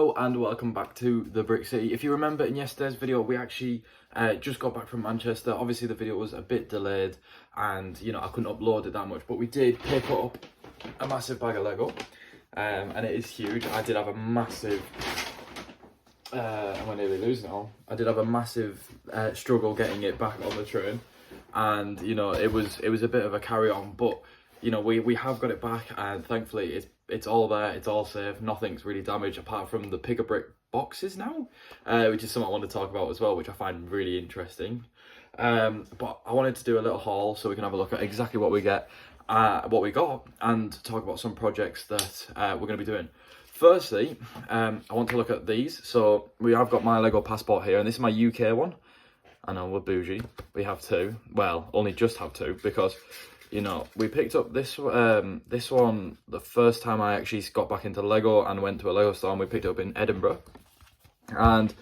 Hello and welcome back to the Brick City. If you remember in yesterday's video, we actually just got back from Manchester. Obviously the video was a bit delayed and I couldn't upload it that much, but we did pick up a massive bag of Lego and it is huge. I did have a massive, am I nearly losing it all? I did have a massive struggle getting it back on the train, and it was a bit of a carry on, but we have got it back, and thankfully it's all there, it's all safe, nothing's really damaged apart from the Pick-a-Brick boxes now, which is something I want to talk about as well, which I find really interesting. But I wanted to do a little haul so we can have a look at exactly what we got, and talk about some projects that we're going to be doing. Firstly, I want to look at these. So we have got my Lego passport here, and this is my UK one. I know we're bougie. We have two. Well, only just have two because we picked up this one the first time I actually got back into Lego and went to a Lego store, and we picked it up in Edinburgh. And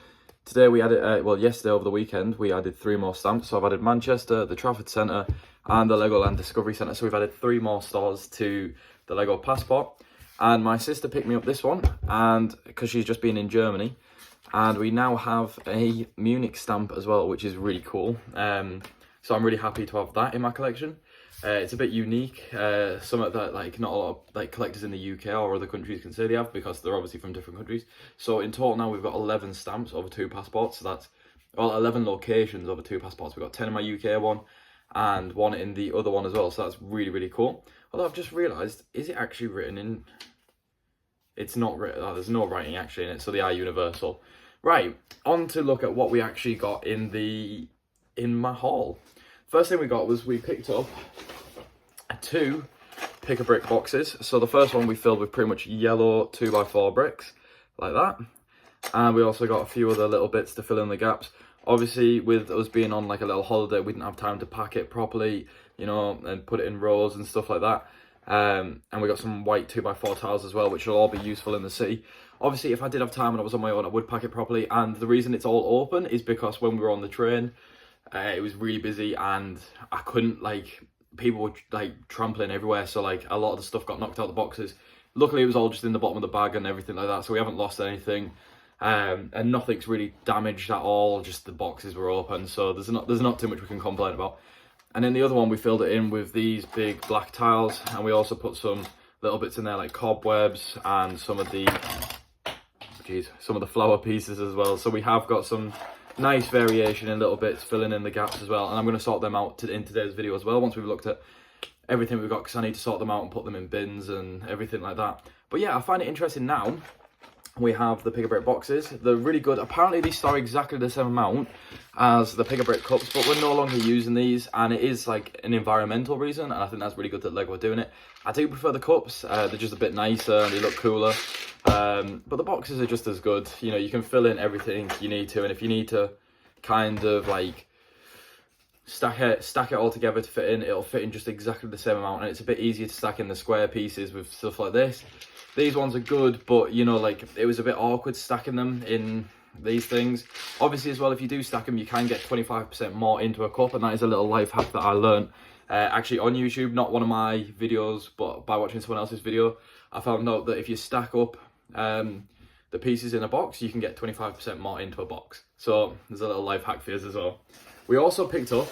today we added, yesterday over the weekend, we added 3 more stamps. So I've added Manchester, the Trafford Centre, and the Legoland Discovery Centre. So we've added 3 more stores to the Lego passport. And my sister picked me up this one, and because she's just been in Germany, and we now have a Munich stamp as well, which is really cool. So I'm really happy to have that in my collection. It's a bit unique, something that not a lot of collectors in the UK or other countries can say they have, because they're obviously from different countries. So in total now we've got 11 stamps over 2 passports. So that's 11 locations over 2 passports. We've got 10 in my UK one and 1 in the other one as well. So that's really, really cool. Although I've just realised, is it actually written in? It's not written. Oh, there's no writing actually in it, so they are universal. Right, on to look at what we actually got in my haul. First thing we got was we picked up 2 Pick-a-Brick boxes. So the first one we filled with pretty much yellow 2x4 bricks, like that. And we also got a few other little bits to fill in the gaps. Obviously, with us being on like a little holiday, we didn't have time to pack it properly, and put it in rows and stuff like that. And we got some white 2x4 tiles as well, which will all be useful in the city. Obviously, if I did have time and I was on my own, I would pack it properly. And the reason it's all open is because when we were on the train, it was really busy and I couldn't, people were trampling everywhere. So a lot of the stuff got knocked out of the boxes. Luckily, it was all just in the bottom of the bag and everything like that. So we haven't lost anything. And nothing's really damaged at all. Just the boxes were open. So there's not too much we can complain about. And then the other one, we filled it in with these big black tiles, and we also put some little bits in there like cobwebs and some of the flower pieces as well. So we have got some nice variation in little bits filling in the gaps as well, and I'm going to sort them out in today's video as well once we've looked at everything we've got, because I need to sort them out and put them in bins and everything like that. But yeah, I find it interesting now. We have the Pick-a-Brick boxes. They're really good. Apparently they store exactly the same amount as the Pick-a-Brick cups, but we're no longer using these, and it is an environmental reason, and I think that's really good that Lego are doing it. I do prefer the cups. They're just a bit nicer and they look cooler, but the boxes are just as good. You can fill in everything you need to, and if you need to kind of stack it all together to fit in, it'll fit in just exactly the same amount, and it's a bit easier to stack in the square pieces with stuff like this. These ones are good, but it was a bit awkward stacking them in these things. Obviously as well, if you do stack them, you can get 25% more into a cup, and that is a little life hack that I learned actually on YouTube, not one of my videos, but by watching someone else's video. I found out that if you stack up the pieces in a box, you can get 25% more into a box. So there's a little life hack for you as well. We also picked up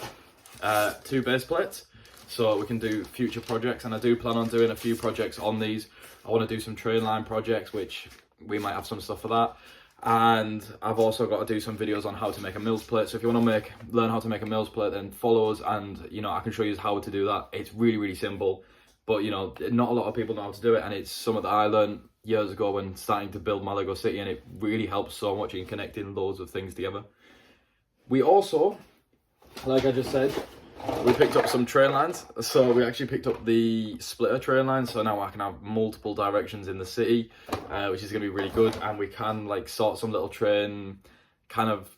2 base plates, so we can do future projects, and I do plan on doing a few projects on these. I want to do some train line projects, which we might have some stuff for that. And I've also got to do some videos on how to make a Mills plate. So if you want to learn how to make a Mills plate, then follow us, and I can show you how to do that. It's really, really simple, but not a lot of people know how to do it, and it's something that I learned years ago when starting to build my Lego city, and it really helps so much in connecting loads of things together. We also, like I just said, we picked up some train lines. So we actually picked up the splitter train line, so now I can have multiple directions in the city, which is going to be really good. And we can sort some little train kind of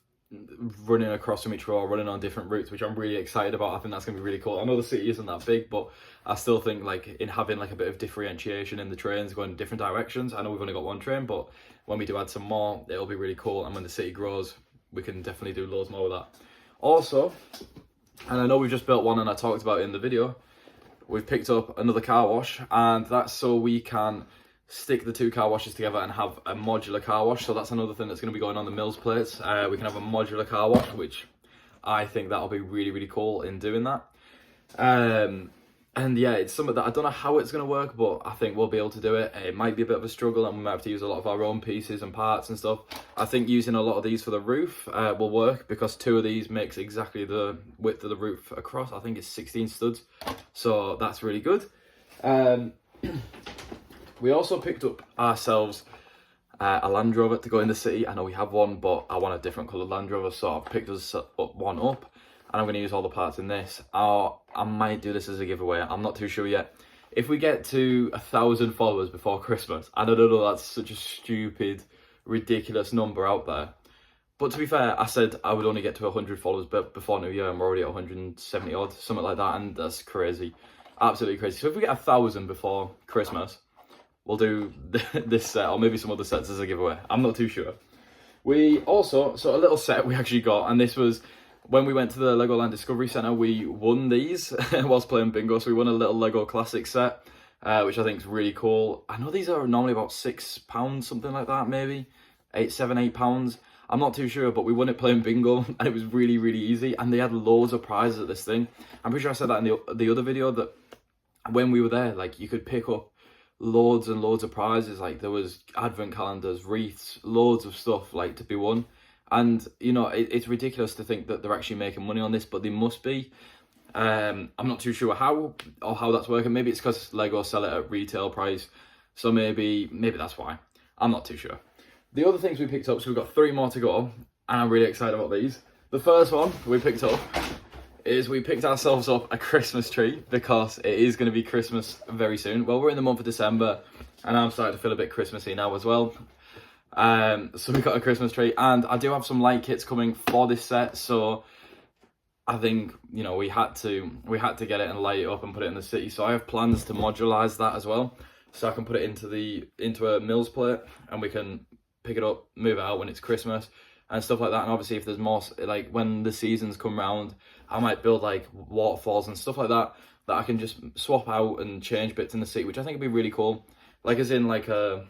running across from each row, running on different routes, which I'm really excited about. I think that's going to be really cool. I know the city isn't that big, but I still think in having a bit of differentiation in the trains going in different directions. I know we've only got 1 train, but when we do add some more, it'll be really cool. And when the city grows, we can definitely do loads more with that. Also, and I know we've just built one and I talked about it in the video, we've picked up another car wash, and that's so we can stick the 2 car washes together and have a modular car wash. So that's another thing that's going to be going on the Mills plates. We can have a modular car wash, which I think that'll be really, really cool in doing that. And yeah, it's something that I don't know how it's going to work, but I think we'll be able to do it. It might be a bit of a struggle and we might have to use a lot of our own pieces and parts and stuff. I think using a lot of these for the roof will work, because 2 of these makes exactly the width of the roof across. I think it's 16 studs, so that's really good. We also picked up ourselves a Land Rover to go in the city. I know we have one, but I want a different coloured Land Rover, so I've picked us one up. And I'm going to use all the parts in this. I might do this as a giveaway. I'm not too sure yet. If we get to 1,000 followers before Christmas, I don't know, that's such a stupid, ridiculous number out there. But to be fair, I said I would only get to 100 followers before New Year, and we're already at 170 odd, something like that, and that's crazy. Absolutely crazy. So if we get 1,000 before Christmas, we'll do this set, or maybe some other sets as a giveaway. I'm not too sure. We also, so a little set we actually got, and this was, when we went to the Legoland Discovery Centre, we won these whilst playing bingo. So we won a little Lego Classic set, which I think is really cool. I know these are normally about £6, something like that, maybe. £8. I'm not too sure, but we won it playing bingo, and it was really, really easy. And they had loads of prizes at this thing. I'm pretty sure I said that in the other video, that when we were there, like, you could pick up loads and loads of prizes. Like, there was advent calendars, wreaths, loads of stuff, like, to be won. And, you know, it's ridiculous to think that they're actually making money on this, but they must be. I'm not too sure how that's working. Maybe it's because Lego sell it at retail price, so maybe that's why. I'm not too sure. The other things we picked up, so we've got 3 more to go, and I'm really excited about these. The first one we picked up is we picked ourselves up a Christmas tree, because it is going to be Christmas very soon. Well, we're in the month of December, and I'm starting to feel a bit Christmassy now as well. So we got a Christmas tree, and I do have some light kits coming for this set, so I think, you know, we had to get it and light it up and put it in the city. So I have plans to modularize that as well, so I can put it into a Mills plate, and we can pick it up, move it out when it's Christmas and stuff like that. And obviously if there's more, like when the seasons come round, I might build like waterfalls and stuff like that I can just swap out and change bits in the city, which I think would be really cool. Like, as in, like, I'm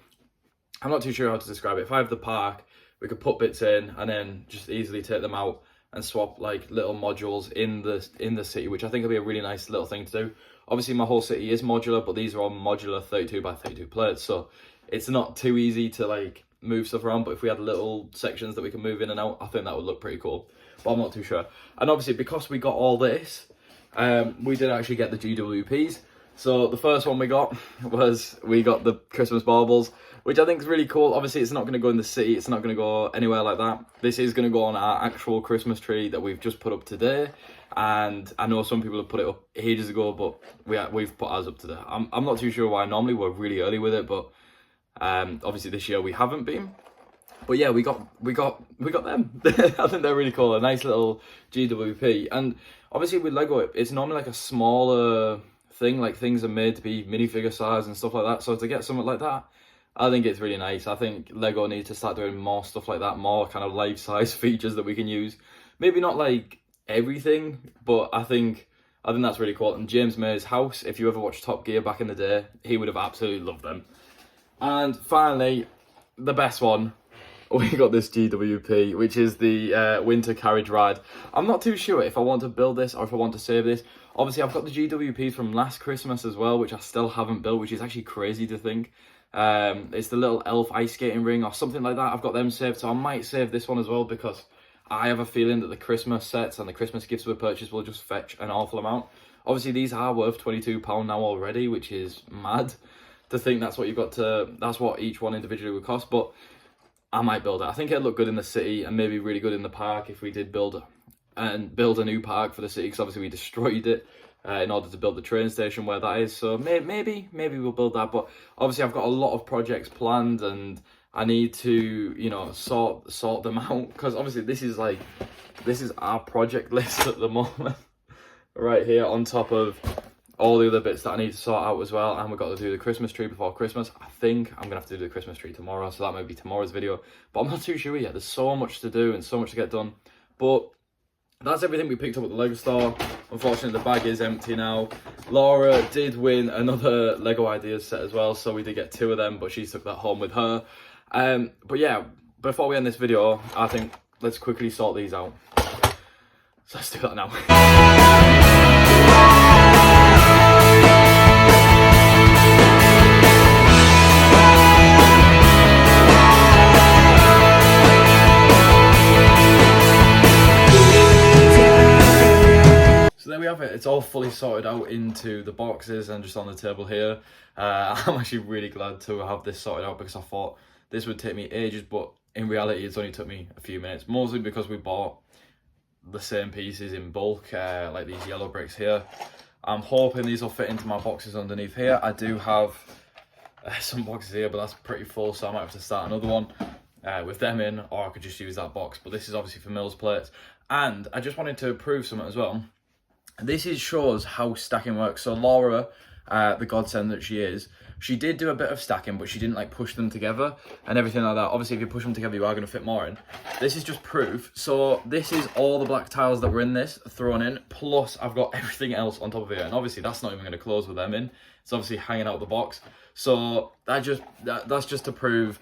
not too sure how to describe it. If I have the park, we could put bits in and then just easily take them out and swap like little modules in the city, which I think will be a really nice little thing to do. Obviously my whole city is modular, but these are all modular 32 by 32 plates, so it's not too easy to like move stuff around. But if we had little sections that we can move in and out, I think that would look pretty cool, but I'm not too sure. And obviously because we got all this, we did actually get the GWPs. So the first one we got the Christmas baubles, which I think is really cool. Obviously it's not going to go in the city, it's not going to go anywhere like that. This is going to go on our actual Christmas tree that we've just put up today. And I know some people have put it up ages ago, but we've put ours up today. I'm not too sure why. Normally we're really early with it, but obviously this year we haven't been. But yeah, we got them. I think they're really cool. A nice little GWP. And obviously with Lego, it's normally like a smaller thing. Like, things are made to be minifigure size and stuff like that. So to get something like that, I think it's really nice. I think Lego needs to start doing more stuff like that, more kind of life-size features that we can use. Maybe not like everything, but I think that's really cool. And James May's house, if you ever watched Top Gear back in the day, he would have absolutely loved them. And finally, the best one, we got this GWP, which is the winter carriage ride. I'm not too sure if I want to build this or if I want to save this. Obviously, I've got the GWPs from last Christmas as well, which I still haven't built, which is actually crazy to think. It's the little elf ice skating ring or something like that. I've got them saved, so I might save this one as well, because I have a feeling that the Christmas sets and the Christmas gifts we purchase will just fetch an awful amount. Obviously, these are worth £22 now already, which is mad to think that's what each one individually would cost, but I might build it. I think it'd look good in the city and maybe really good in the park if we did build a new park for the city, because obviously we destroyed it in order to build the train station where that is. So maybe we'll build that. But obviously I've got a lot of projects planned and I need to, you know, sort them out, because obviously this is our project list at the moment right here, on top of all the other bits that I need to sort out as well. And we've got to do the Christmas tree before Christmas. I think I'm gonna have to do the Christmas tree tomorrow, so that might be tomorrow's video, but I'm not too sure yet. There's so much to do and so much to get done, but that's everything we picked up at the Lego store. Unfortunately, the bag is empty now. Laura did win another Lego Ideas set as well, so we did get 2 of them, but she took that home with her. But yeah, before we end this video, I think let's quickly sort these out. So let's do that now. So there we have it. It's all fully sorted out into the boxes and just on the table here. I'm actually really glad to have this sorted out because I thought this would take me ages, but in reality it's only took me a few minutes, mostly because we bought the same pieces in bulk, like these yellow bricks here. I'm hoping these will fit into my boxes underneath here. I do have some boxes here, but that's pretty full, so I might have to start another one with them in, or I could just use that box. But this is obviously for Mills plates. And I just wanted to prove something as well. This shows how stacking works. So Laura, the godsend that she is, she did do a bit of stacking, but she didn't like push them together and everything like that. Obviously, if you push them together, you are going to fit more in. This is just proof. So this is all the black tiles that were in this thrown in, plus I've got everything else on top of it. And obviously, that's not even going to close with them in. It's obviously hanging out the box. So that's just to prove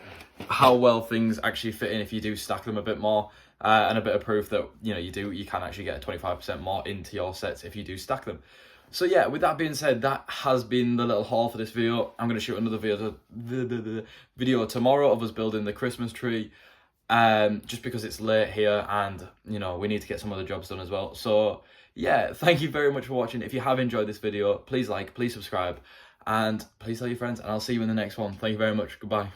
how well things actually fit in if you do stack them a bit more. And a bit of proof that, you know, you can actually get 25% more into your sets if you do stack them. So yeah, with that being said, that has been the little haul for this video. I'm going to shoot another video tomorrow of us building the Christmas tree, just because it's late here and, you know, we need to get some other jobs done as well. So yeah, thank you very much for watching. If you have enjoyed this video, please like, please subscribe, and please tell your friends, and I'll see you in the next one. Thank you very much. Goodbye.